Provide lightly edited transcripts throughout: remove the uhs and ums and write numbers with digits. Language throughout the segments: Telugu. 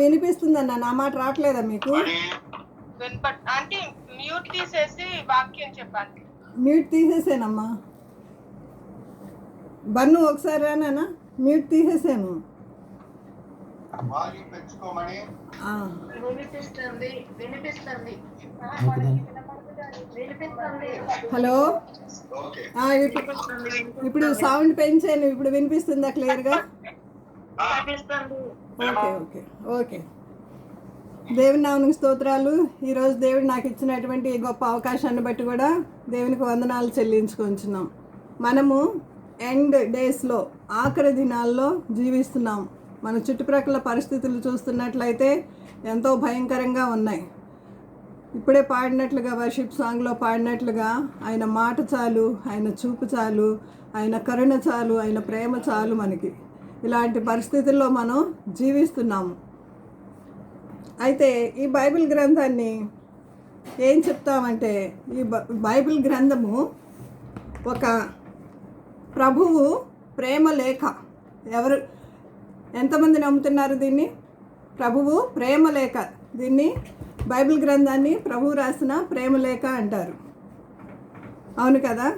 వినిపిస్తుందన్న. నా మాట రావట్లేదా మీకు? అంటే మ్యూట్ తీసేసి వాక్యం చెప్పండి. మ్యూట్ తీసేసానమ్మా. బన్ను ఒకసారి రానా? మ్యూట్ తీసేసాను. హలో, ఇప్పుడు సౌండ్ పెంచాను. ఇప్పుడు వినిపిస్తుందా క్లియర్గా? Okay okay okay. దేవుని నామమునకు స్తోత్రాలు. ఈరోజు దేవుడు నాకు ఇచ్చినటువంటి గొప్ప అవకాశాన్ని బట్టి కూడా దేవునికి వందనాలు చెల్లించుకుంటున్నాం. మనము ఎండ్ డేస్లో, ఆఖరి దినాల్లో జీవిస్తున్నాం. మన చుట్టుప్రక్కల పరిస్థితులు చూస్తున్నట్లయితే ఎంతో భయంకరంగా ఉన్నాయి. ఇప్పుడే పాడినట్లుగా, వర్షిప్ సాంగ్లో పాడినట్లుగా, ఆయన మాట చాలు, ఆయన చూపు చాలు, ఆయన కరుణ చాలు, ఆయన ప్రేమ చాలు మనకి. ఇలాంటి పరిస్థితుల్లో మనం జీవిస్తున్నాము. అయితే ఈ బైబిల్ గ్రంథాన్ని ఏం చెప్తామంటే, ఈ బైబిల్ గ్రంథము ఒక ప్రభువు ప్రేమ లేఖ. ఎంతమంది నమ్ముతున్నారు దీన్ని? ప్రభువు ప్రేమ లేఖ. దీన్ని బైబిల్ గ్రంథాన్ని ప్రభువు రాసిన ప్రేమ లేఖ అంటారు. అవును కదా?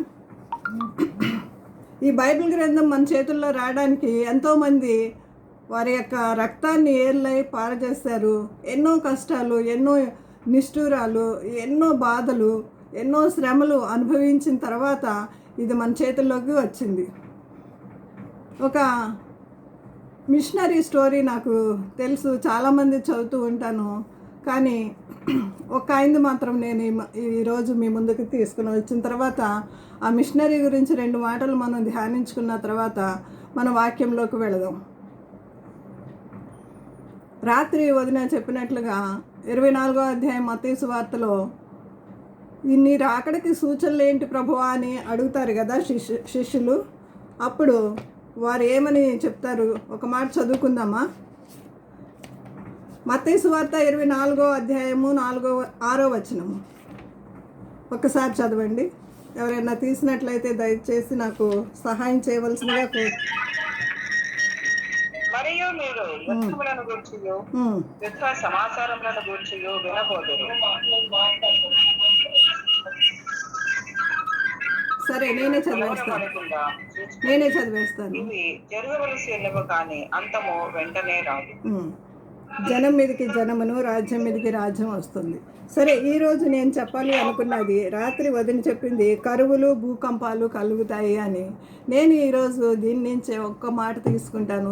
ఈ బైబిల్ గ్రంథం మన చేతుల్లో రావడానికి ఎంతోమంది వారి యొక్క రక్తాన్ని ఏర్లై పారజేస్తారు. ఎన్నో కష్టాలు, ఎన్నో నిష్ఠూరాలు, ఎన్నో బాధలు, ఎన్నో శ్రమలు అనుభవించిన తర్వాత ఇది మన చేతుల్లోకి వచ్చింది. ఒక మిషనరీ స్టోరీ నాకు తెలుసు, చాలామంది చదువుతూ ఉంటాను. కానీ ఒక ఆయనది మాత్రం నేను ఈరోజు మీ ముందుకు తీసుకుని వచ్చిన తర్వాత ఆ మిషనరీ గురించి 2 మాటలు మనం ధ్యానించుకున్న తర్వాత మన వాక్యంలోకి వెళదాం. రాత్రి వదిన చెప్పినట్లుగా 24వ అధ్యాయం మత్తయి సువార్తలో నీ రాకడికి సూచనలు ఏంటి ప్రభువా అని అడుగుతారు కదా శిష్యులు. అప్పుడు వారు ఏమని చెప్తారు? ఒక మాట చదువుకుందామా? మత్తయి సువార్త 24వ అధ్యాయము 6వ వచనము ఒకసారి చదవండి. ఎవరైనా తీసినట్లయితే దయచేసి నాకు సహాయం చేయవలసిందిగా. మరియు మీరు యుద్ధములను గూర్చియు యుద్ధ సమాచారములను గూర్చియు వినబోదురు. సరే, నేనే చదివేస్తాను. ఇవి జరగవలసి ఉన్నవి కానీ అంతము వెంటనే రాదు. జనం మీదకి జనమును, రాజ్యం మీదకి రాజ్యం వస్తుంది. సరే, ఈరోజు నేను చెప్పాలి అనుకున్నది, రాత్రి వదిన చెప్పింది కరువులు, భూకంపాలు కలుగుతాయి అని. నేను ఈరోజు దీని నుంచి ఒక్క మాట తీసుకుంటాను,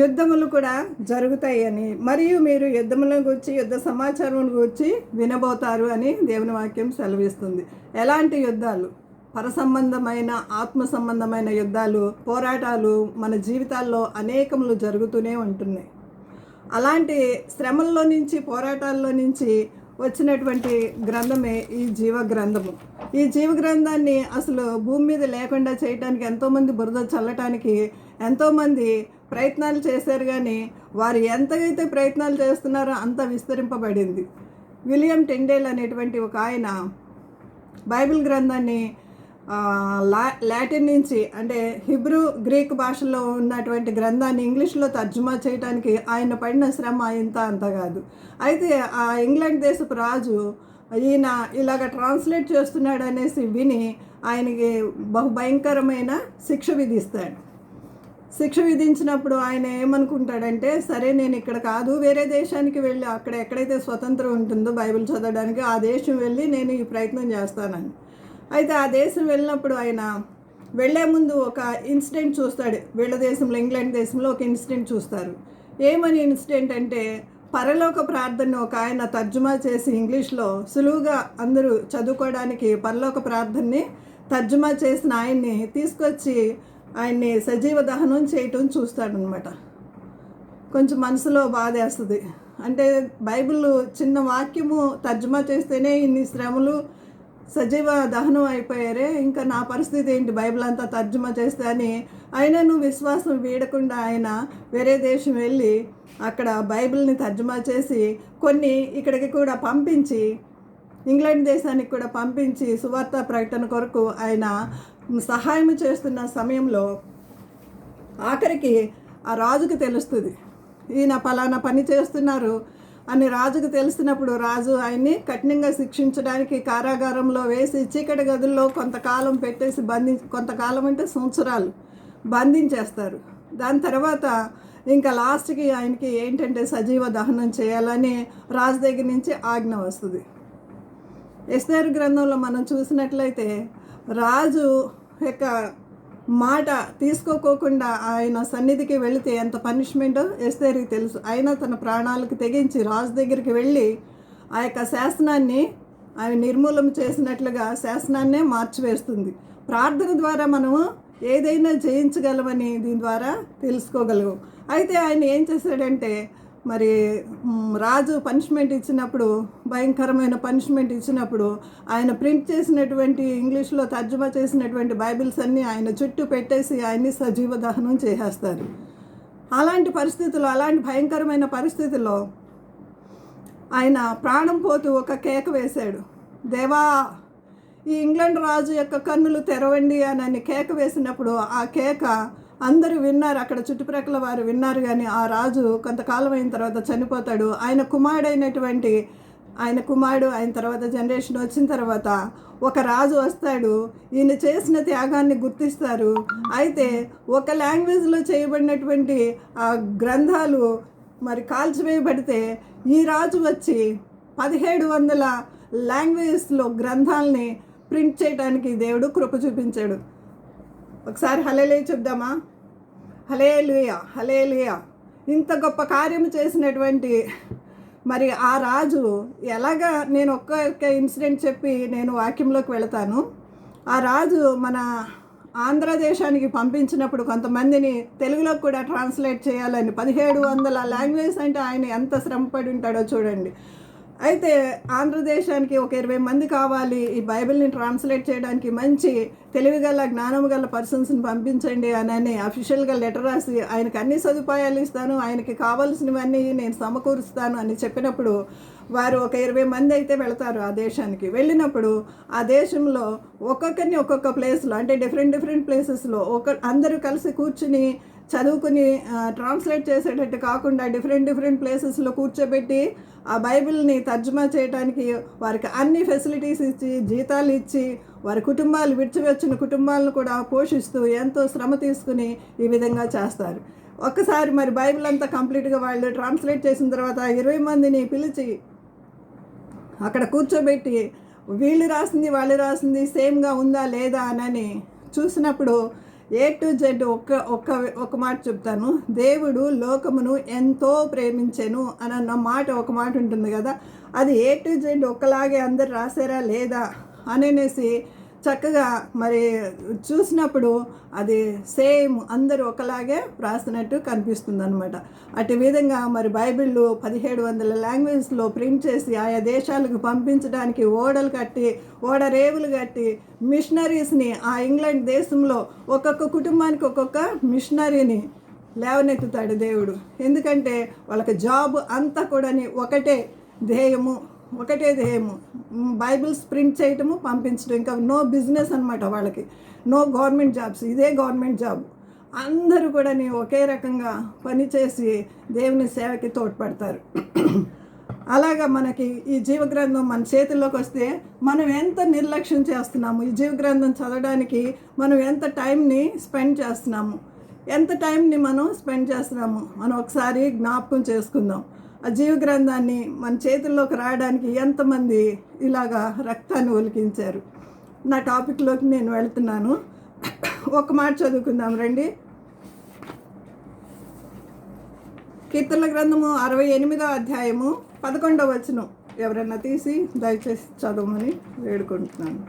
యుద్ధములు కూడా జరుగుతాయి అని, మరియు మీరు యుద్ధములను గురించి, యుద్ధ సమాచారం గురించి వినబోతారు అని దేవుని వాక్యం సెలవిస్తుంది. ఎలాంటి యుద్ధాలు? పరసంబంధమైన, ఆత్మ సంబంధమైన యుద్ధాలు, పోరాటాలు మన జీవితాల్లో అనేకములు జరుగుతూనే ఉంటున్నాయి. అలాంటి శ్రమల్లో నుంచి, పోరాటాల్లో నుంచి వచ్చినటువంటి గ్రంథమే ఈ జీవ గ్రంథము. ఈ జీవ గ్రంథాన్ని అసలు భూమి మీద లేకుండా చేయటానికి ఎంతోమంది బురద చల్లటానికి ఎంతోమంది ప్రయత్నాలు చేశారు. కానీ వారు ఎంతైతే ప్రయత్నాలు చేస్తున్నారో అంత విస్తరింపబడింది. విలియం టెండేల్ అనేటువంటి ఒక ఆయన బైబిల్ గ్రంథాన్ని లాటిన్ నుంచి, అంటే హిబ్రూ, గ్రీక్ భాషలో ఉన్నటువంటి గ్రంథాన్ని ఇంగ్లీష్లో తర్జుమా చేయడానికి ఆయన పడిన శ్రమ అంత కాదు. అయితే ఆ ఇంగ్లాండ్ దేశపు రాజు ఈయన ఇలాగ ట్రాన్స్లేట్ చేస్తున్నాడు అనేసి విని ఆయనకి బహుభయంకరమైన శిక్ష విధిస్తాడు. శిక్ష విధించినప్పుడు ఆయన ఏమనుకుంటాడంటే, సరే నేను ఇక్కడ కాదు, వేరే దేశానికి వెళ్ళి అక్కడ ఎక్కడైతే స్వతంత్రం ఉంటుందో బైబిల్ చదవడానికి ఆ దేశం వెళ్ళి నేను ఈ ప్రయత్నం చేస్తానని. అయితే ఆ దేశం వెళ్ళినప్పుడు ఆయన వెళ్ళే ముందు ఒక ఇన్సిడెంట్ చూస్తాడు. వీళ్ళ దేశంలో, ఇంగ్లాండ్ దేశంలో ఒక ఇన్సిడెంట్ చూస్తారు. ఏమని ఇన్సిడెంట్ అంటే, పరలోక ప్రార్థన ఒక ఆయన తర్జుమా చేసి ఇంగ్లీష్లో సులువుగా అందరూ చదువుకోవడానికి పరలోక ప్రార్థనని తర్జుమా చేసిన ఆయన్ని తీసుకొచ్చి ఆయన్ని సజీవ దహనం చేయటం చూస్తాడనమాట. కొంచెం మనసులో బాధేస్తుంది. అంటే బైబిల్ చిన్న వాక్యము తర్జుమా చేస్తేనే ఇన్ని శ్రమలు, సజీవ దహనం అయిపోయారే, ఇంకా నా పరిస్థితి ఏంటి బైబిల్ అంతా తర్జుమా చేస్తే అని ఆయనను విశ్వాసం వీడకుండా ఆయన వేరే దేశం వెళ్ళి అక్కడ బైబిల్ని తర్జుమా చేసి కొన్ని ఇక్కడికి కూడా పంపించి, ఇంగ్లాండ్ దేశానికి కూడా పంపించి సువార్త ప్రకటన కొరకు ఆయన సహాయం చేస్తున్న సమయంలో ఆఖరికి ఆ రాజుకి తెలుస్తుంది. ఈయన పలానా పని చేస్తున్నారు అని రాజుకు తెలిసినప్పుడు రాజు ఆయన్ని కఠినంగా శిక్షించడానికి కారాగారంలో వేసి చీకటి గదుల్లో కొంతకాలం పెట్టేసి కొంతకాలం అంటే సంవత్సరాలు బంధించేస్తారు. దాని తర్వాత ఇంకా లాస్ట్కి ఆయనకి ఏంటంటే సజీవ దహనం చేయాలని రాజు దగ్గర నుంచి ఆజ్ఞ వస్తుంది. ఎస్తేరు గ్రంథంలో మనం చూసినట్లయితే రాజు యొక్క మాట తీసుకోకుండా ఆయన సన్నిధికి వెళితే ఎంత పనిష్మెంటో ఎస్తేరుకి తెలుసు. అయినా తన ప్రాణాలకు తెగించి రాజు దగ్గరికి వెళ్ళి ఆ యొక్క శాసనాన్ని ఆయన నిర్మూలన చేసినట్లుగా శాసనాన్నే మార్చివేస్తుంది. ప్రార్థన ద్వారా మనము ఏదైనా జయించగలమని దీని ద్వారా తెలుసుకోగలము. అయితే ఆయన ఏం చేశాడంటే మరి రాజు పనిష్మెంట్ ఇచ్చినప్పుడు, భయంకరమైన పనిష్మెంట్ ఇచ్చినప్పుడు ఆయన ప్రింట్ చేసినటువంటి ఇంగ్లీష్లో తర్జుమా చేసినటువంటి బైబిల్స్ అన్నీ ఆయన చుట్టూ పెట్టేసి ఆయన్ని సజీవ దహనం చేసేస్తారు. అలాంటి పరిస్థితుల్లో, అలాంటి భయంకరమైన పరిస్థితుల్లో ఆయన ప్రాణం పోతూ ఒక కేక వేశాడు. దేవా, ఈ ఇంగ్లాండ్ రాజు యొక్క కన్నులు తెరవండి అని కేక వేసినప్పుడు ఆ కేక అందరూ విన్నారు, అక్కడ చుట్టుప్రక్కల వారు విన్నారు. కానీ ఆ రాజు కొంతకాలం అయిన తర్వాత చనిపోతాడు. ఆయన కుమారుడు ఆయన తర్వాత జనరేషన్ వచ్చిన తర్వాత ఒక రాజు వస్తాడు. ఈయన చేసిన త్యాగాన్ని గుర్తిస్తారు. అయితే ఒక లాంగ్వేజ్లో చేయబడినటువంటి ఆ గ్రంథాలు మరి కాల్చివేయబడితే ఈ రాజు వచ్చి 1700 లాంగ్వేజెస్లో గ్రంథాలని ప్రింట్ చేయడానికి దేవుడు కృప చూపించాడు. ఒకసారి హల్లెలూయా చెప్దామా? హల్లెలూయా, హల్లెలూయా. ఇంత గొప్ప కార్యం చేసినటువంటి మరి ఆ రాజు ఎలాగా, నేను ఒక్క ఇన్సిడెంట్ చెప్పి నేను వాక్యంలోకి వెళతాను. ఆ రాజు మన ఆంధ్రదేశానికి పంపించినప్పుడు కొంతమందిని తెలుగులోకి కూడా ట్రాన్స్లేట్ చేయాలని 1700 లాంగ్వేజ్ అంటే ఆయన ఎంత శ్రమపడి ఉంటాడో చూడండి. అయితే ఆంధ్రదేశానికి ఒక 20 మంది కావాలి ఈ బైబిల్ని ట్రాన్స్లేట్ చేయడానికి, మంచి తెలివిగల జ్ఞానము గల పర్సన్స్ని పంపించండి అని అఫీషియల్గా లెటర్ రాసి ఆయనకి అన్ని సదుపాయాలు ఇస్తాను, ఆయనకి కావాల్సినవన్నీ నేను సమకూరుస్తాను అని చెప్పినప్పుడు వారు ఒక 20 మంది అయితే వెళతారు ఆ దేశానికి. వెళ్ళినప్పుడు ఆ దేశంలో ఒక్కొక్కరిని ఒక్కొక్క ప్లేస్లో, అంటే డిఫరెంట్ ప్లేసెస్లో అందరూ కలిసి కూర్చుని చదువుకుని ట్రాన్స్లేట్ చేసేటట్టు కాకుండా డిఫరెంట్ ప్లేసెస్లో కూర్చోబెట్టి ఆ బైబిల్ని తర్జుమా చేయడానికి వారికి అన్ని ఫెసిలిటీస్ ఇచ్చి, జీతాలు ఇచ్చి, వారి కుటుంబాలు విడిచివచ్చిన కుటుంబాలను కూడా పోషిస్తూ ఎంతో శ్రమ తీసుకుని ఈ విధంగా చేస్తారు. ఒక్కసారి మరి బైబిల్ అంతా కంప్లీట్గా వాళ్ళు ట్రాన్స్లేట్ చేసిన తర్వాత 20 మందిని పిలిచి అక్కడ కూర్చోబెట్టి వీళ్ళు రాసింది వాళ్ళు రాసింది సేమ్గా ఉందా లేదా అని చూసినప్పుడు A to Z ఒక మాట చెప్తాను. దేవుడు లోకమును ఎంతో ప్రేమించెను అన్న మాట ఒక మాట ఉంటుంది కదా, అది A to Z ఒకలాగే అందరు రాశారా లేదా అనేసి చక్కగా మరి చూసినప్పుడు అది సేమ్ అందరూ ఒకలాగే రాసినట్టు కనిపిస్తుంది అనమాట. అటు విధంగా మరి బైబిల్ 1700 లాంగ్వేజ్లో ప్రింట్ చేసి ఆయా దేశాలకు పంపించడానికి ఓడరేవులు కట్టి మిషనరీస్ని ఆ ఇంగ్లాండ్ దేశంలో ఒక్కొక్క కుటుంబానికి ఒక్కొక్క మిషనరీని లేవనెత్తుతాడు దేవుడు. ఎందుకంటే వాళ్ళకి జాబ్ అంతా కూడా ఒకటే ధ్యేయము, బైబిల్స్ ప్రింట్ చేయటము, పంపించడం. ఇంకా నో బిజినెస్ అనమాట వాళ్ళకి, నో గవర్నమెంట్ జాబ్స్, ఇదే గవర్నమెంట్ జాబ్. అందరూ కూడా ఒకే రకంగా పనిచేసి దేవుని సేవకి తోడ్పడతారు. అలాగా మనకి ఈ జీవగ్రంథం మన చేతుల్లోకి వస్తే మనం ఎంత నిర్లక్ష్యం చేస్తున్నాము, ఈ జీవగ్రంథం చదవడానికి మనం ఎంత టైంని స్పెండ్ చేస్తున్నాము, మనం ఒకసారి జ్ఞాపకం చేసుకుందాం. ఆ జీవగ్రంథాన్ని మన చేతుల్లోకి రావడానికి ఎంతమంది ఇలాగా రక్తాన్ని ఒలికించారు. నా టాపిక్లోకి నేను వెళ్తున్నాను. ఒక మాట చదువుకుందాం రండి. కీర్తనల గ్రంథము 68వ అధ్యాయము 11వ వచనం ఎవరైనా తీసి దయచేసి చదవమని వేడుకుంటున్నాను.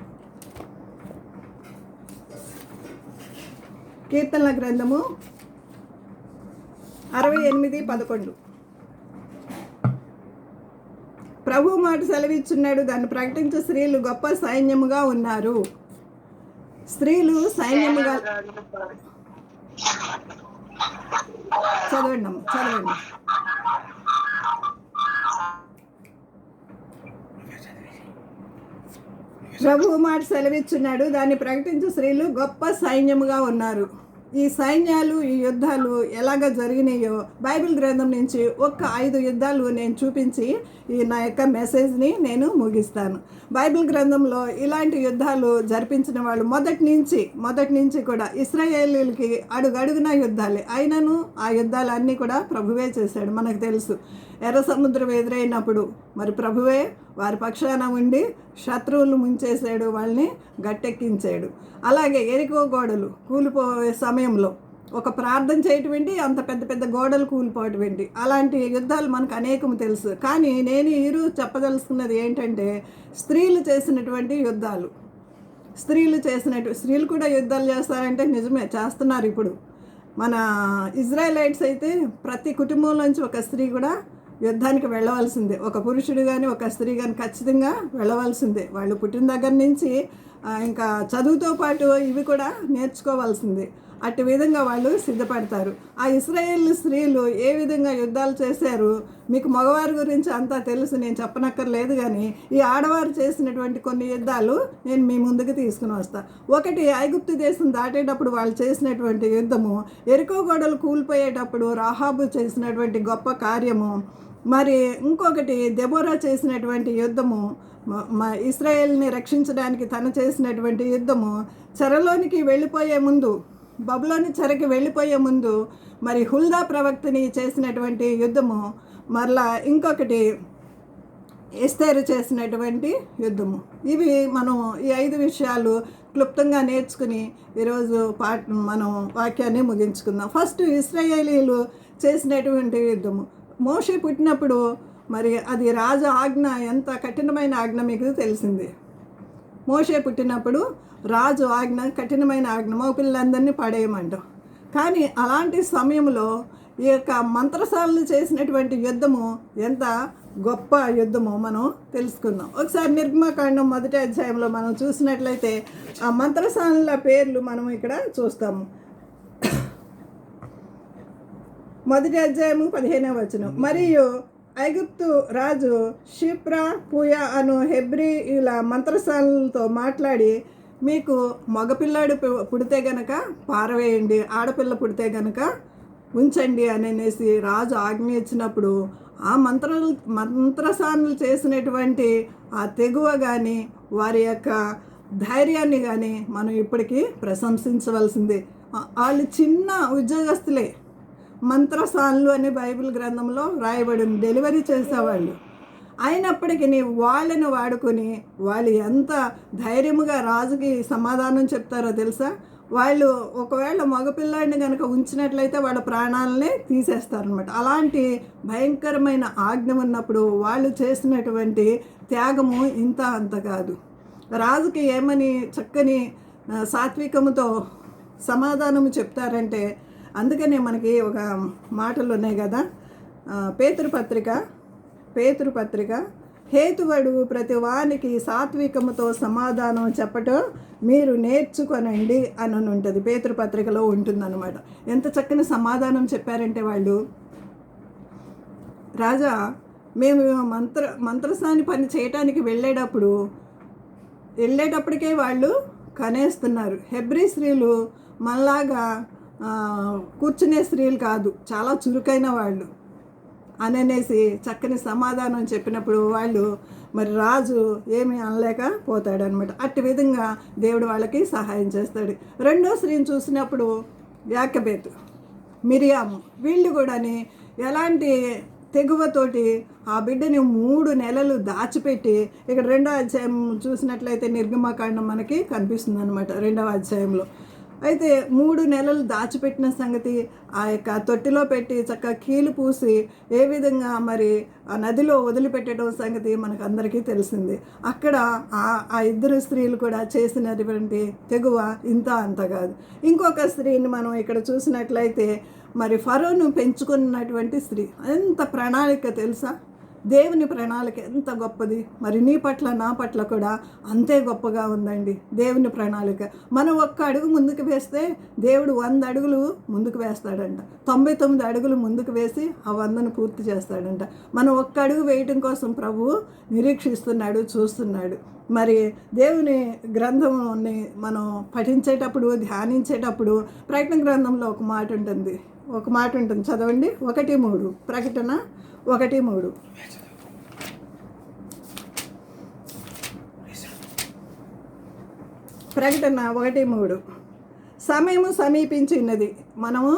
కీర్తనల గ్రంథము 68:11. ప్రభు మాట సెలవిచ్చున్నాడు, దాన్ని ప్రకటించే స్త్రీలు గొప్ప సైన్యముగా ఉన్నారు. స్త్రీలు సైన్యముగా చదవండి. ప్రభు మాట సెలవిచ్చున్నాడు, దాన్ని ప్రకటించే స్త్రీలు గొప్ప సైన్యముగా ఉన్నారు. ఈ సైన్యాలు, ఈ యుద్ధాలు ఎలాగ జరిగినాయో బైబిల్ గ్రంథం నుంచి ఒక్క 5 యుద్ధాలు నేను చూపించి ఈ నా యొక్క మెసేజ్ని నేను ముగిస్తాను. బైబిల్ గ్రంథంలో ఇలాంటి యుద్ధాలు జరిపించిన వాళ్ళు మొదటి నుంచి కూడా ఇశ్రాయేలీలకి అడుగడుగున యుద్ధాలే. అయినను ఆ యుద్ధాలన్నీ కూడా ప్రభువే చేశాడు. మనకు తెలుసు, ఎర్ర సముద్రం ఎదురైనప్పుడు మరి ప్రభువే వారి పక్షాన ఉండి శత్రువులు ముంచేశాడు, వాళ్ళని గట్టెక్కించాడు. అలాగే ఎరికో గోడలు కూలిపోయే సమయంలో ఒక ప్రార్థన చేయటం ఏంటి, అంత పెద్ద పెద్ద గోడలు కూలిపోవటం ఏంటి, అలాంటి యుద్ధాలు మనకు అనేకం తెలుసు. కానీ నేను ఈరోజు చెప్పదలుచుకున్నది ఏంటంటే స్త్రీలు చేసినటువంటి యుద్ధాలు. స్త్రీలు కూడా యుద్ధాలు చేస్తారంటే నిజమే, చేస్తున్నారు. ఇప్పుడు మన ఇజ్రాయలైట్స్ అయితే ప్రతి కుటుంబంలోంచి ఒక స్త్రీ కూడా యుద్ధానికి వెళ్ళవలసిందే. ఒక పురుషుడు కానీ ఒక స్త్రీ కానీ ఖచ్చితంగా వెళ్ళవలసిందే. వాళ్ళు పుట్టిన దగ్గర నుంచి ఇంకా చదువుతో పాటు ఇవి కూడా నేర్చుకోవాల్సిందే. అట్టి విధంగా వాళ్ళు సిద్ధపడతారు. ఆ ఇశ్రాయేల్ స్త్రీలు ఏ విధంగా యుద్ధాలు చేశారు మీకు మగవారి గురించి అంతా తెలుసు, నేను చెప్పనక్కర్లేదు. కానీ ఈ ఆడవారు చేసినటువంటి కొన్ని యుద్ధాలు నేను మీ ముందుకు తీసుకుని వస్తా. ఒకటి, ఐగుప్తు దేశం దాటేటప్పుడు వాళ్ళు చేసినటువంటి యుద్ధము, ఎరికో గోడలు కూలిపోయేటప్పుడు రాహాబు చేసినటువంటి గొప్ప కార్యము, మరి ఇంకొకటి దెబోరా చేసినటువంటి యుద్ధము, ఇశ్రాయేల్ని రక్షించడానికి తను చేసినటువంటి యుద్ధము, చెరలోనికి వెళ్ళిపోయే ముందు, బబులోని చెరకి వెళ్ళిపోయే ముందు మరి హుల్దా ప్రవక్తని చేసినటువంటి యుద్ధము, మరలా ఇంకొకటి ఎస్తేరు చేసినటువంటి యుద్ధము. ఇవి మనం ఈ 5 విషయాలు క్లుప్తంగా నేర్చుకుని ఈరోజు మనం వాక్యాన్ని ముగించుకుందాం. ఫస్ట్, ఇశ్రాయేలీలు చేసినటువంటి యుద్ధము. మోషే పుట్టినప్పుడు మరి అది రాజ ఆజ్ఞ, ఎంత కఠినమైన ఆజ్ఞ మీకు తెలిసింది. మోషే పుట్టినప్పుడు రాజు ఆజ్ఞ, కఠినమైన ఆజ్ఞ, మగపిల్లలందరినీ పడేయమంటాం. కానీ అలాంటి సమయంలో ఈ యొక్క మంత్రసాలను చేసినటువంటి యుద్ధము ఎంత గొప్ప యుద్ధమో మనం తెలుసుకుందాం. ఒకసారి నిర్గమకాండం 1వ అధ్యాయంలో మనం చూసినట్లయితే ఆ మంత్రసానుల పేర్లు మనం ఇక్కడ చూస్తాము. 1వ అధ్యాయము 15వ వచనం. మరియు ఐగుప్తు రాజు షిప్రా, పూయా అను హెబ్రీల మంత్రసానులతో మాట్లాడి, మీకు మగపిల్లాడు పుడితే గనక పారవేయండి, ఆడపిల్ల పుడితే గనక ఉంచండి అనేసి రాజు ఆజ్ఞ ఇచ్చినప్పుడు ఆ మంత్రసానులు చేసినటువంటి ఆ తెగువ కానీ వారి యొక్క ధైర్యాన్ని కానీ మనం ఇప్పటికీ ప్రశంసించవలసిందే. వాళ్ళు చిన్న ఉద్యోగస్తులే, మంత్రసానులు అనే బైబిల్ గ్రంథంలో రాయబడింది, డెలివరీ చేసేవాళ్ళు. అయినప్పటికీ వాళ్ళని వాడుకొని వాళ్ళు ఎంత ధైర్యముగా రాజుకి సమాధానం చెప్తారో తెలుసా. వాళ్ళు ఒకవేళ మగపిల్లాడిని కనుక ఉంచినట్లయితే వాళ్ళ ప్రాణాలనే తీసేస్తారనమాట. అలాంటి భయంకరమైన ఆజ్ఞ ఉన్నప్పుడు వాళ్ళు చేసినటువంటి త్యాగము ఇంత అంత కాదు. రాజుకి ఏమని చక్కని సాత్వికముతో సమాధానము చెప్తారంటే, అందుకనే మనకి ఒక మాటలు ఉన్నాయి కదా, పేతురుపత్రిక హేతువడు ప్రతి వానికి సాత్వికముతో సమాధానం చెప్పటం మీరు నేర్చుకొనండి అని ఉంటుంది, పేతురుపత్రికలో ఉంటుందన్నమాట. ఎంత చక్కని సమాధానం చెప్పారంటే వాళ్ళు, రాజా మేము మంత్రసాని పని చేయటానికి వెళ్ళేటప్పటికే వాళ్ళు కనేస్తున్నారు. హెబ్రీ స్త్రీలు మనలాగా కూర్చునే స్త్రీలు కాదు, చాలా చురుకైన వాళ్ళు అనేసి చక్కని సమాధానం చెప్పినప్పుడు వాళ్ళు మరి రాజు ఏమీ అనలేకపోతాడనమాట. అట్టి విధంగా దేవుడు వాళ్ళకి సహాయం చేస్తాడు. రెండో స్త్రీని చూసినప్పుడు యాకబేతు, మిరియాము, వీళ్ళు కూడాని ఎలాంటి తెగువతోటి ఆ బిడ్డని 3 నెలలు దాచిపెట్టి, ఇక్కడ 2వ అధ్యాయం చూసినట్లయితే నిర్గమకాండం మనకి కనిపిస్తుంది అనమాట 2వ అధ్యాయంలో. అయితే 3 నెలలు దాచిపెట్టిన సంగతి, ఆ యొక్క తొట్టిలో పెట్టి చక్కగా కీలు పూసి ఏ విధంగా మరి ఆ నదిలో వదిలిపెట్టడం సంగతి మనకు అందరికీ తెలిసింది. అక్కడ ఆ 2 స్త్రీలు కూడా చేసినటువంటి తెగువ ఇంత అంత కాదు. ఇంకొక స్త్రీని మనం ఇక్కడ చూసినట్లయితే మరి ఫరోను పెంచుకున్నటువంటి స్త్రీ, ఎంత ప్రణాళిక తెలుసా. దేవుని ప్రణాళిక ఎంత గొప్పది. మరి నీ పట్ల నా పట్ల కూడా అంతే గొప్పగా ఉందండి దేవుని ప్రణాళిక. మనం ఒక్క అడుగు ముందుకు వేస్తే దేవుడు 100 అడుగులు ముందుకు వేస్తాడంట. 99 అడుగులు ముందుకు వేసి ఆ 100ను పూర్తి చేస్తాడంట. మనం ఒక్క అడుగు వేయటం కోసం ప్రభువు నిరీక్షిస్తున్నాడు, చూస్తున్నాడు. మరి దేవుని గ్రంథంని మనం పఠించేటప్పుడు, ధ్యానించేటప్పుడు ప్రకటన గ్రంథంలో ఒక మాట ఉంటుంది, చదవండి. 1:3 ప్రకటన 1:3. ప్రకటన 1:3. సమయము సమీపించినది. మనము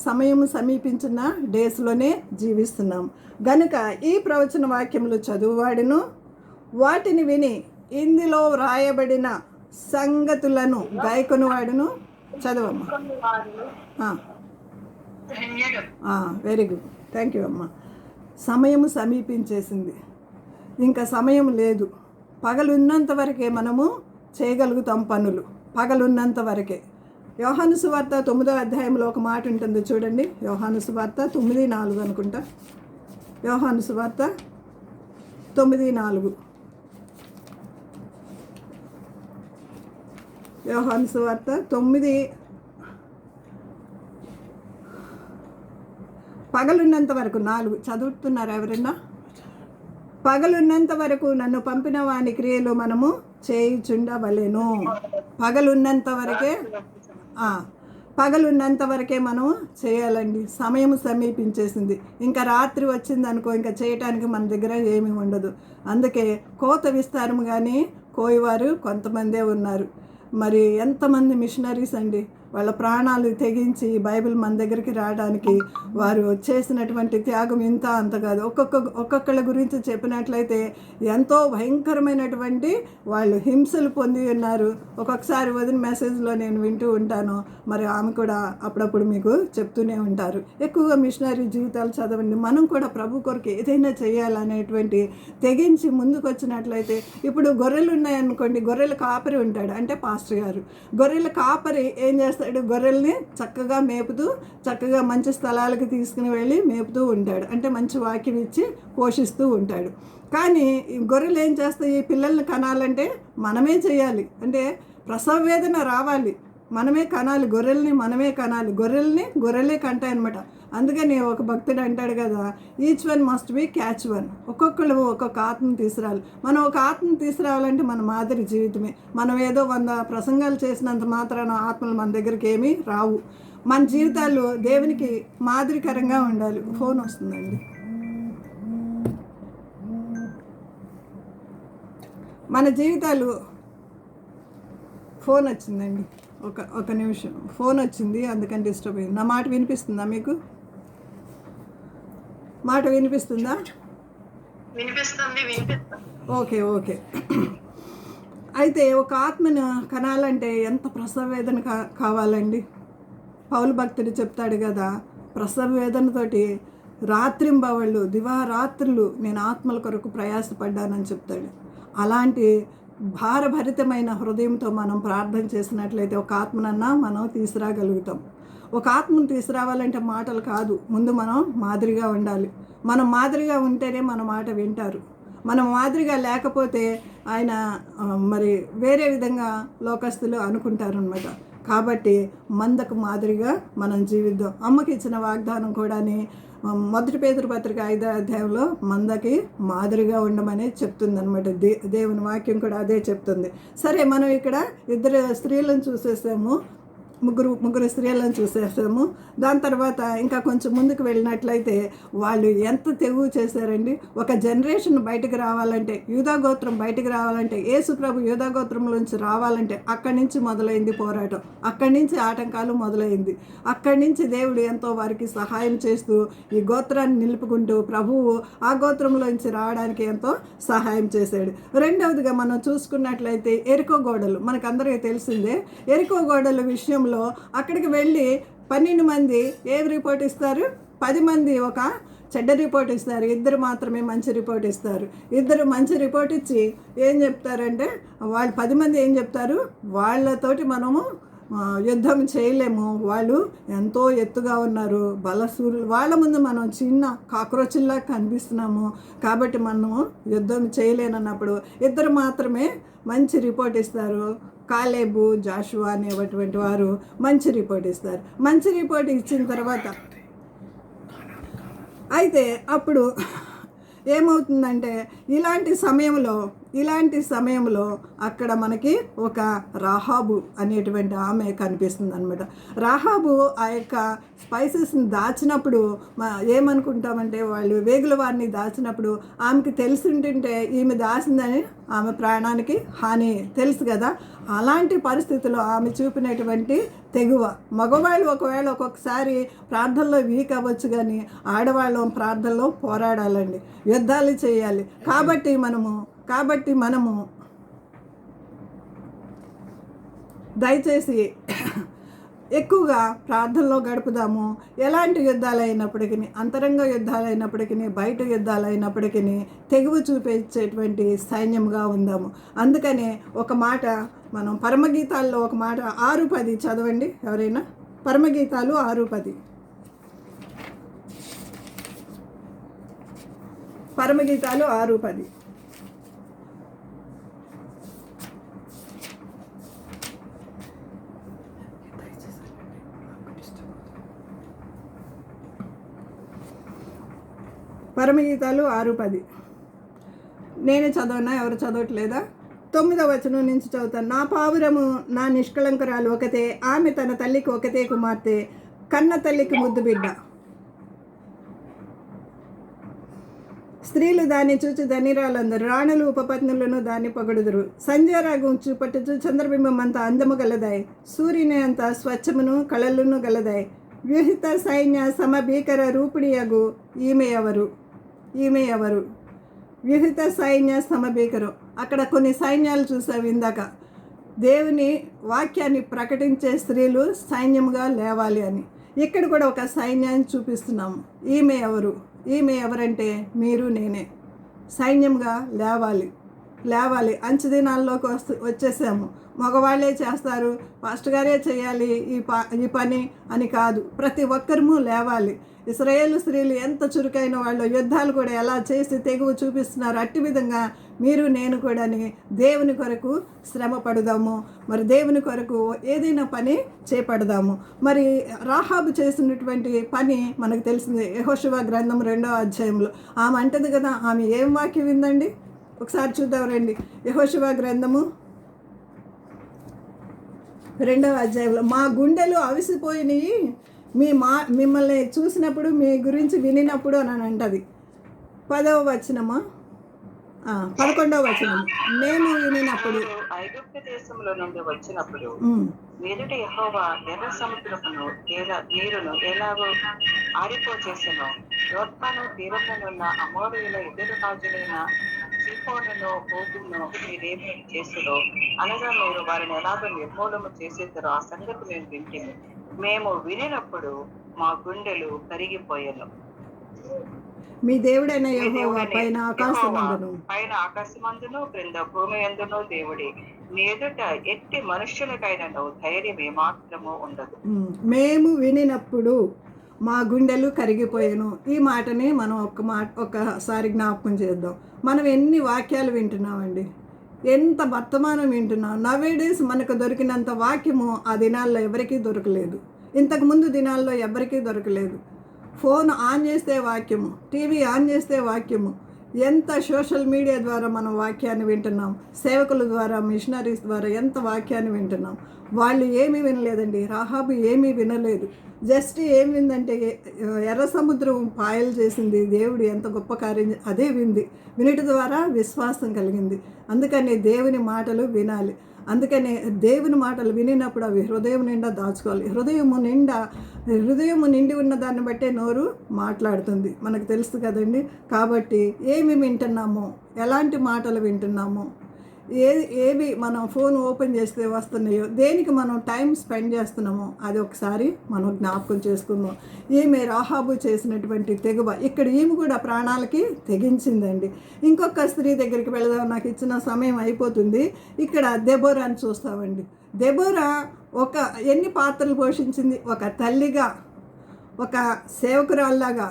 సమయము సమీపించిన డేస్లోనే జీవిస్తున్నాం గనుక ఈ ప్రవచన వాక్యములు చదువువాడును వాటిని విని ఇందులో వ్రాయబడిన సంగతులను గాయకొనివాడును. చదవమ్మా. వెరీ గుడ్, థ్యాంక్ యూ అమ్మ. సమయము సమీపించేసింది, ఇంకా సమయం లేదు. పగలున్నంత వరకే మనము చేయగలుగుతాం పనులు, పగలున్నంత వరకే. యోహాను సువార్త 9వ అధ్యాయంలో ఒక మాట ఉంటుంది చూడండి. యోహాను సువార్త 9:4 అనుకుంటా. యోహాను సువార్త 9:4. యోహాను సువార్త 9. పగలున్నంత వరకు 4 చదువుతున్నారు ఎవరన్నా? పగలున్నంత వరకు నన్ను పంపిన వాని క్రియలు మనము చేయుచుండవలెను. పగలున్నంత వరకే మనం చేయాలండి. సమయం సమీపించేసింది. ఇంకా రాత్రి వచ్చింది అనుకో, ఇంకా చేయటానికి మన దగ్గర ఏమీ ఉండదు. అందుకే కోత విస్తారం కానీ కోయవారు కొంతమందే ఉన్నారు. మరి ఎంతమంది మిషనరీస్ అండి, వాళ్ళ ప్రాణాలు తెగించి బైబిల్ మన దగ్గరికి రావడానికి వారు చేసినటువంటి త్యాగం ఇంత అంత కాదు. ఒక్కొక్కళ్ళ గురించి చెప్పినట్లయితే ఎంతో భయంకరమైనటువంటి వాళ్ళు హింసలు పొంది ఉన్నారు. ఒక్కొక్కసారి వదిన మెసేజ్లో నేను వింటూ ఉంటాను. మరి ఆమె కూడా అప్పుడప్పుడు మీకు చెప్తూనే ఉంటారు. ఎక్కువగా మిషనరీ జీవితాలు చదవండి. మనం కూడా ప్రభు కొరకు ఏదైనా చేయాలనేటువంటి తెగించి ముందుకు వచ్చినట్లయితే, ఇప్పుడు గొర్రెలు ఉన్నాయనుకోండి, గొర్రెల కాపరి ఉంటాడు, అంటే పాస్టర్ గారు. గొర్రెల కాపరి ఏం చేస్తాడు? గొర్రెల్ని చక్కగా మేపుతూ, చక్కగా మంచి స్థలాలకు తీసుకుని వెళ్ళి మేపుతూ ఉంటాడు, అంటే మంచి వాక్యం ఇచ్చి పోషిస్తూ ఉంటాడు. కానీ ఈ గొర్రెలు ఏం చేస్తాయి? పిల్లల్ని కనాలంటే మనమే చేయాలి, అంటే ప్రసవ వేదన రావాలి, మనమే కనాలి. మనమే కనాలి. గొర్రెలే కంటాయి అనమాట. అందుకని ఒక భక్తుడు అంటాడు కదా, each one must be catch one. ఒక్కొక్కరు ఒక్కొక్క ఆత్మను తీసుకురావాలి. మనం ఒక ఆత్మను తీసుకురావాలంటే మన మాదిరి జీవితమే. మనం ఏదో 100 ప్రసంగాలు చేసినంత మాత్రాన ఆత్మలు మన దగ్గరికి ఏమీ రావు. మన జీవితాలు దేవునికి మాదిరికరంగా ఉండాలి. ఫోన్ వస్తుందండి. మన జీవితాలు, ఫోన్ వచ్చిందండి, ఒక నిమిషం, ఫోన్ వచ్చింది, అందుకని డిస్టర్బ్ అయింది. నా మాట వినిపిస్తుందా మీకు? మాట వినిపిస్తుందా? వినిపిస్తుంది. ఓకే. అయితే ఒక ఆత్మను కనాలంటే ఎంత ప్రసవ వేదన కావాలండి. పౌలు భక్తుడు చెప్తాడు కదా, ప్రసవ వేదనతోటి రాత్రింబవళ్ళు దివారాత్రులు నేను ఆత్మల కొరకు ప్రయాసపడ్డానని చెప్తాడు. అలాంటి భారభరితమైన హృదయంతో మనం ప్రార్థన చేసినట్లయితే ఒక ఆత్మనన్నా మనం తీసుకురాగలుగుతాం. ఒక ఆత్మను తీసుకురావాలంటే మాటలు కాదు, ముందు మనం మాదిరిగా ఉండాలి. మనం మాదిరిగా ఉంటేనే మన మాట వింటారు. మనం మాదిరిగా లేకపోతే ఆయన మరి వేరే విధంగా లోకస్తులు అనుకుంటారనమాట. కాబట్టి మందకు మాదిరిగా మనం జీవిద్దాం. అమ్మకి ఇచ్చిన వాగ్దానం కూడాని 1 పేతురు పత్రిక 5వ అధ్యాయంలో మందకి మాదిరిగా ఉండమని చెప్తుంది అనమాట. దేవుని వాక్యం కూడా అదే చెప్తుంది. సరే, మనం ఇక్కడ 2 స్త్రీలను చూసేసాము, ముగ్గురు స్త్రీలను చూసేసాము. దాని తర్వాత ఇంకా కొంచెం ముందుకు వెళ్ళినట్లయితే వాళ్ళు ఎంత తెగువ చేశారండి. ఒక జనరేషన్ బయటకు రావాలంటే, యూదాగోత్రం బయటకు రావాలంటే, యేసు ప్రభు యూదాగోత్రంలోంచి రావాలంటే అక్కడి నుంచి మొదలైంది పోరాటం, అక్కడి నుంచి ఆటంకాలు మొదలైంది. అక్కడి నుంచి దేవుడు ఎంతో వారికి సహాయం చేస్తూ ఈ గోత్రాన్ని నిలుపుకుంటూ ప్రభువు ఆ గోత్రంలోంచి రావడానికి ఎంతో సహాయం చేశాడు. రెండవదిగా మనం చూసుకున్నట్లయితే ఎరికో గోడలు మనకందరికీ తెలిసిందే. ఎరికో గోడల విషయంలో అక్కడికి వెళ్ళి 12 మంది ఏం రిపోర్ట్ ఇస్తారు? 10 మంది ఒక చెడ్డ రిపోర్ట్ ఇస్తారు, 2 మాత్రమే మంచి రిపోర్ట్ ఇస్తారు. 2 మంచి రిపోర్ట్ ఇచ్చి ఏం చెప్తారంటే, వాళ్ళు 10 మంది ఏం చెప్తారు? వాళ్ళతోటి మనము యుద్ధం చేయలేము, వాళ్ళు ఎంతో ఎత్తుగా ఉన్నారు, బలసూరులు, వాళ్ళ ముందు మనం చిన్న కాక్రోచ్లా కనిపిస్తున్నాము, కాబట్టి మనము యుద్ధం చేయలేనన్నప్పుడు ఇద్దరు మాత్రమే మంచి రిపోర్ట్ ఇస్తారు. కాలేబు, జాషువా అనేటువంటి వారు మంచి రిపోర్ట్ ఇస్తారు. మంచి రిపోర్ట్ ఇచ్చిన తర్వాత అయితే అప్పుడు ఏమవుతుందంటే ఇలాంటి సమయంలో అక్కడ మనకి ఒక రాహాబు అనేటువంటి ఆమె కనిపిస్తుంది అనమాట. రాహాబు ఆ యొక్క స్పైసెస్ని దాచినప్పుడు ఏమనుకుంటామంటే, వాళ్ళు వేగుల వారిని దాచినప్పుడు ఆమెకి తెలిసి ఉంటుంటే ఈమె దాచిందని ఆమె ప్రాణానికి హాని తెలుసు కదా. అలాంటి పరిస్థితుల్లో ఆమె చూపినటువంటి తెగువ, మగవాళ్ళు ఒకవేళ ఒక్కొక్కసారి ప్రార్థనలో వీక్ అవ్వచ్చు, కానీ ఆడవాళ్ళం ప్రార్థనలో పోరాడాలండి, యుద్ధాలు చేయాలి. కాబట్టి మనము దయచేసి ఎక్కువగా ప్రార్థనలో గడుపుదాము. ఎలాంటి యుద్ధాలు అయినప్పటికీ, అంతరంగ యుద్ధాలు అయినప్పటికీ, బయట యుద్ధాలు అయినప్పటికీ తెగువ చూపించేటువంటి సైన్యంగా ఉందాము. అందుకనే ఒక మాట మనం పరమగీతాల్లో ఒక మాట 6:10 చదవండి ఎవరైనా. పరమగీతాలు 6:10. పరమగీతాలు 6:10. పరమగీతాలు 6:10. నేనే చదవనా, ఎవరు చదవట్లేదా? 9వ వచనం నుంచి చదువుతాను. నా పావురము నా నిష్కళంకురాలు ఒకతే, ఆమె తన తల్లికి ఒకతే కుమార్తె, కన్న తల్లికి ముద్దు బిడ్డ. స్త్రీలు దాన్ని చూచి ధనిరాలందరు, రాణులు ఉపపత్నులను దాన్ని పొగడుదురు. సంధ్యారాగం చూపట్టుచు చంద్రబింబం అంత అందము గలదాయి, సూర్యుని అంత స్వచ్ఛమును కళలును గలదాయి. వ్యూహిత సైన్య సమభీకర రూపిణియగు ఈమె ఎవరు? వ్యూహిత సైన్య సమభీకరు. అక్కడ కొన్ని సైన్యాలు చూసావు ఇందాక. దేవుని వాక్యాన్ని ప్రకటించే స్త్రీలు సైన్యముగా లేవాలి అని. ఇక్కడ కూడా ఒక సైన్యాన్ని చూపిస్తున్నాము. ఈమె ఎవరంటే మీరు నేనే. సైన్యంగా లేవాలి. అంచె దినాల్లోకి వచ్చేసాము. మగవాళ్ళే చేస్తారు, పాస్టర్ గారే చేయాలి ఈ పని అని కాదు, ప్రతి ఒక్కరము లేవాలి. ఇశ్రాయేలు స్త్రీలు ఎంత చురుకైన వాళ్ళు, యుద్ధాలు కూడా ఎలా చేసి తెగువ చూపిస్తున్నారు. అట్టి విధంగా మీరు నేను కూడా దేవుని కొరకు శ్రమ పడుదాము. మరి దేవుని కొరకు ఏదైనా పని చేపడదాము. మరి రాహాబు చేసినటువంటి పని మనకు తెలిసింది. యెహోషువ గ్రంథం 2వ అధ్యాయంలో ఆమె అంటది కదా, ఆమె ఏం వాక్యం విందండి, ఒకసారి చూద్దాం రండి. యెహోషువ గ్రంథము 2వ అధ్యాయంలో, మా గుండెలు అవిసిపోయినాయి మిమ్మల్ని చూసినప్పుడు, మీ గురించి వినినప్పుడు అని అంటది. 10వ వచనమా 11వ వచనం, మేము వినినప్పుడు ఐగుప్తు దేశంలో నుండి వచ్చినప్పుడు ఎదుటి యెహోవా ఎర్ర సముద్రమును నీరును ఎలాగో ఆరిపోచేసెనో, యొర్దాను తీరమునున్న అమోరీయుల ఎదురు రాజులైన సీహోనును ఓగును మీరేమి చేసిరో, అనగా మీరు వారిని ఎలాగో నిర్మూలము చేసేద్దరో ఆ సంగతి మేము వింటిమి. మేము వినినప్పుడు మా గుండెలు కరిగిపోయాను. మీ దేవుడైన యెహోవా పైన ఆకాశమందును క్రింద భూమి యందును దేవుడే. నీ ఎదుట ఎట్టి మనుష్యులకైనను ధైర్యం ఏమాత్రము ఉండదు. మేము వినినప్పుడు మా గుండెలు కరిగిపోయాను. ఈ మాటని మనం ఒక్కసారి జ్ఞాపకం చేద్దాం. మనం ఎన్ని వాక్యాలు వింటున్నామండి, ఎంత వర్తమానం వింటున్నాం. నవేడేస్ మనకు దొరికినంత వాక్యము ఆ దినాల్లో ఎవరికీ దొరకలేదు. ఇంతకుముందు దినాల్లో ఎవరికీ దొరకలేదు. ఫోన్ ఆన్ చేస్తే వాక్యము, టీవీ ఆన్ చేస్తే వాక్యము. ఎంత సోషల్ మీడియా ద్వారా మనం వాక్యాన్ని వింటున్నాం, సేవకుల ద్వారా, మిషనరీస్ ద్వారా ఎంత వాక్యాన్ని వింటున్నాం. వాళ్ళు ఏమీ వినలేదండి. రాహాబు ఏమీ వినలేదు. జస్ట్ ఏం విందంటే, ఎర్ర సముద్రం పాయలు చేసింది దేవుడు, ఎంత గొప్ప కార్యం అదే వినుట ద్వారా విశ్వాసం కలిగింది. అందుకని దేవుని మాటలు వినాలి. అందుకనే దేవుని మాటలు వినినప్పుడు అవి హృదయం నిండా దాచుకోవాలి. హృదయము నిండి ఉన్న దాన్ని బట్టే నోరు మాట్లాడుతుంది, మనకు తెలుసు కదండి. కాబట్టి ఏమి వింటున్నామో, ఎలాంటి మాటలు వింటున్నామో, ఏవి మనం ఫోన్ ఓపెన్ చేస్తే వస్తున్నాయో, దేనికి మనం టైం స్పెండ్ చేస్తున్నామో అది ఒకసారి మనం జ్ఞాపకం చేసుకుందాం. ఈమె రాహాబు చేసినటువంటి తెగువ, ఇక్కడ ఈమె కూడా ప్రాణాలకి తెగించిందండి. ఇంకొక స్త్రీ దగ్గరికి వెళదాం, నాకు ఇచ్చిన సమయం అయిపోతుంది. ఇక్కడ దెబోరాని చూస్తామండి. దెబోరా ఒక ఎన్ని పాత్రలు పోషించింది? ఒక తల్లిగా, ఒక సేవకురాల్లాగా,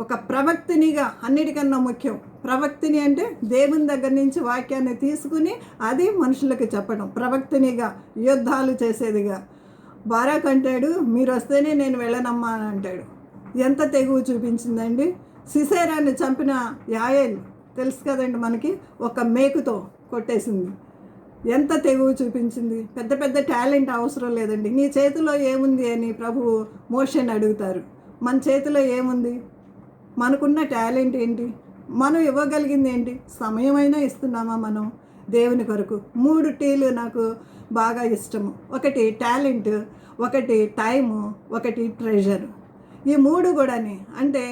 ఒక ప్రవక్తినిగా. అన్నిటికన్నా ముఖ్యం ప్రవక్తిని అంటే దేవుని దగ్గర నుంచి వాక్యాన్ని తీసుకుని అది మనుషులకు చెప్పడం. ప్రవక్తినిగా, యుద్ధాలు చేసేదిగా. బారాక్ అంటాడు, మీరు వస్తేనే నేను వెళ్ళనమ్మా అని అంటాడు. ఎంత తెగువ చూపించిందండి. సిసేరాన్ని చంపిన యాయేల్ తెలుసు కదండి మనకి, ఒక మేకుతో కొట్టేసింది. ఎంత తెగువ చూపించింది. పెద్ద పెద్ద టాలెంట్ అవసరం లేదండి. నీ చేతిలో ఏముంది అని ప్రభువు మోషేని అడుగుతారు. మన చేతిలో ఏముంది? మనకున్న టాలెంట్ ఏంటి? మనం ఇవ్వగలిగింది ఏంటి? సమయమైనా ఇస్తున్నామా మనం దేవుని కొరకు? 3 టీలు నాకు బాగా ఇష్టము. ఒకటి టాలెంట్, ఒకటి టైము, ఒకటి ట్రెజర్. ఈ 3 కూడాని, అంటే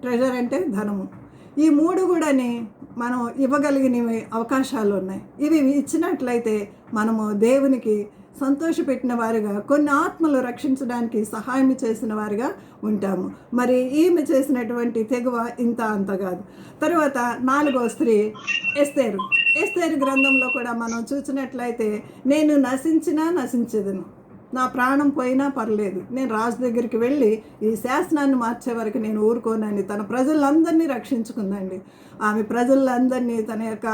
ట్రెజర్ అంటే ధనము. ఈ 3 కూడాని మనం ఇవ్వగలిగినవి అవకాశాలు ఉన్నాయి. ఇవి ఇచ్చినట్లయితే మనము దేవునికి సంతోషపెట్టిన వారుగా, కొన్ని ఆత్మలు రక్షించడానికి సహాయం చేసిన వారుగా ఉంటాము. మరి ఈమె చేసినటువంటి తెగువ ఇంత అంత కాదు. తరువాత 4వ స్త్రీ ఎస్తేరు. ఎస్తేరు గ్రంథంలో కూడా మనం చూసినట్లయితే, నేను నశించినా నశించేదను, నా ప్రాణం పోయినా పర్లేదు, నేను రాజు దగ్గరికి వెళ్ళి ఈ శాసనాన్ని మార్చే వరకు నేను ఊరుకోనని తన ప్రజలందరినీ రక్షించుకుందండి. ఆమె ప్రజలందరినీ, తన యొక్క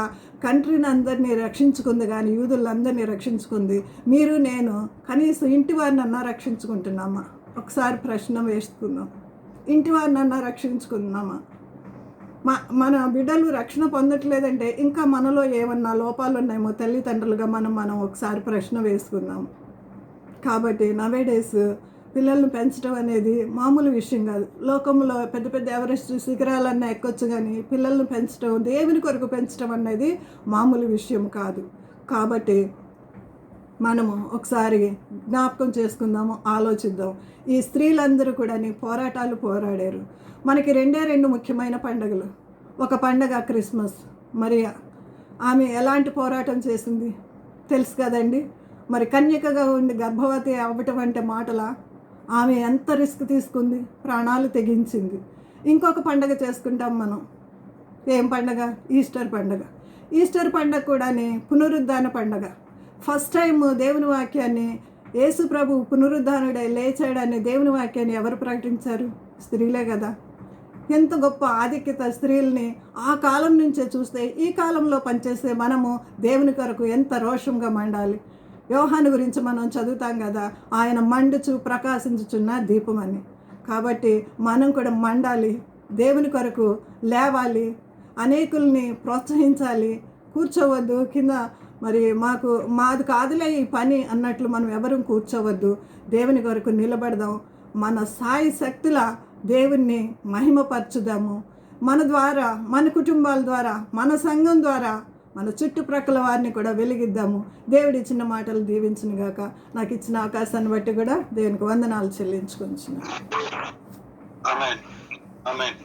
కంట్రీని అందరినీ రక్షించుకుంది, కానీ యూదులందరినీ రక్షించుకుంది. మీరు నేను కనీసం ఇంటి వారినన్నా రక్షించుకుంటున్నామా? ఒకసారి ప్రశ్న వేసుకుందాం. ఇంటి వారినన్నా రక్షించుకుంటున్నామా? మన బిడ్డలు రక్షణ పొందట్లేదంటే ఇంకా మనలో ఏమన్నా లోపాలు ఉన్నాయేమో తల్లిదండ్రులుగా మనం ఒకసారి ప్రశ్న వేసుకుందాం. కాబట్టి నవేడేస్ పిల్లల్ని పెంచడం అనేది మామూలు విషయం కాదు. లోకంలో పెద్ద పెద్ద ఎవరెస్ట్ శిఖరాలన్నా ఎక్కొచ్చు, కానీ పిల్లల్ని పెంచడం, దేవుని కొరకు పెంచడం అనేది మామూలు విషయం కాదు. కాబట్టి మనము ఒకసారి జ్ఞాపకం చేసుకుందాము, ఆలోచిద్దాం. ఈ స్త్రీలందరూ కూడా పోరాటాలు పోరాడారు. మనకి 2 ముఖ్యమైన పండుగలు. ఒక పండగ క్రిస్మస్. మరి ఆమె ఎలాంటి పోరాటం చేసింది తెలుసు కదండి. మరి కన్యకగా ఉండి గర్భవతి అవ్వటం అంటే మాటలా? ఆమె ఎంత రిస్క్ తీసుకుంది, ప్రాణాలు తెగించింది. ఇంకొక పండగ చేసుకుంటాం మనం. ఏం పండగ? ఈస్టర్ పండగ. ఈస్టర్ పండగ కూడా పునరుద్ధాన పండగ. ఫస్ట్ టైం దేవుని వాక్యాన్ని, యేసు ప్రభు పునరుద్ధానుడై లేచాడని దేవుని వాక్యాన్ని ఎవరు ప్రకటించారు? స్త్రీలే కదా. ఎంత గొప్ప ఆధిక్యత స్త్రీల్ని ఆ కాలం నుంచే చూస్తే ఈ కాలంలో పనిచేస్తే మనము దేవుని కొరకు ఎంత రోషంగా మండాలి. యోహాను గురించి మనం చదువుతాం కదా, ఆయన మండుచు ప్రకాశించుచున్న దీపం అని. కాబట్టి మనం కూడా మండాలి, దేవుని కొరకు లేవాలి, అనేకుల్ని ప్రోత్సహించాలి. కూర్చోవద్దు కింద, మరి మాది కాదులే ఈ పని అన్నట్లు మనం ఎవరూ కూర్చోవద్దు. దేవుని కొరకు నిలబడదాం. మన సాయి శక్తుల దేవుణ్ణి మహిమపరచుదాము. మన ద్వారా, మన కుటుంబాల ద్వారా, మన సంఘం ద్వారా మన చుట్టుప్రక్కల వారిని కూడా వెలిగిద్దాము. దేవుడి ఇచ్చిన మాటలు దీవించును గాక. నాకు ఇచ్చిన అవకాశాన్ని బట్టి కూడా దేవునికి వందనాలు చెల్లించుకుంటున్నాను. ఆమేన్. ఆమేన్.